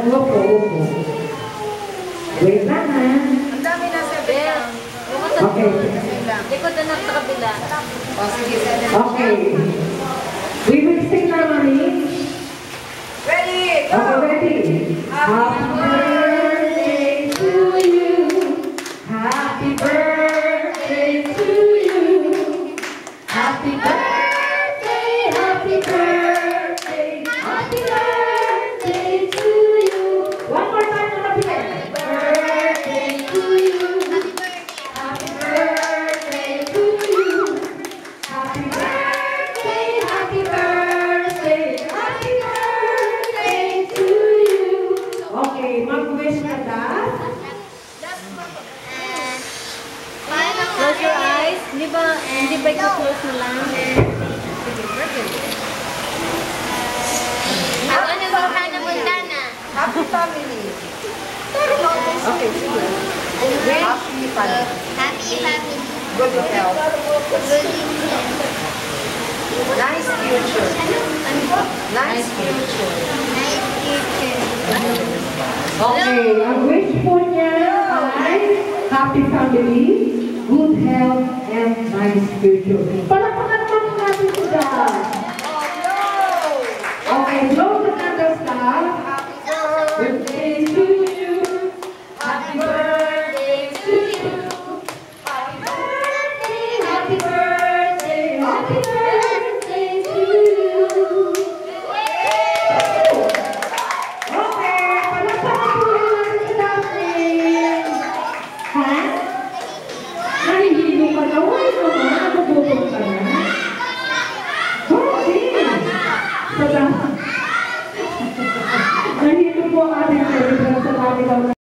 Opo. Wait lang ha. Ang dami na sa bed. Okay. Likod na sa kabila. O, sige. Okay. We will sing na, Mami. Ready, go! Okay, ready? Happy birthday to you. Happy birthday to you. Happy birthday, happy birthday, happy birthday to you. One more time, happy birthday to you. Happy birthday to you. Happy birthday, happy birthday, happy birthday to you. Okay, mag-wish ka na. Close your eyes. Hindi ba i-close na lang? Ano ba na Montana? Happy family. Okay, sige. Happy family. Happy family. Good health. Good. Nice future. Nice future. Nice future. Okay, ang wish po niya ay happy family, good health, and nice future. Palakpakan naman natin sila. Okay, blow the candles now. Birthday to you. Happy birthday to you. Happy birthday, happy birthday, happy birthday to you. Okay, palakpakan po natin si Daphne. Ha? Nahihilo ka na? Why naman? Nagugutom ka na? Okay. Nahihilo po ang ating celebrant sa dami daw na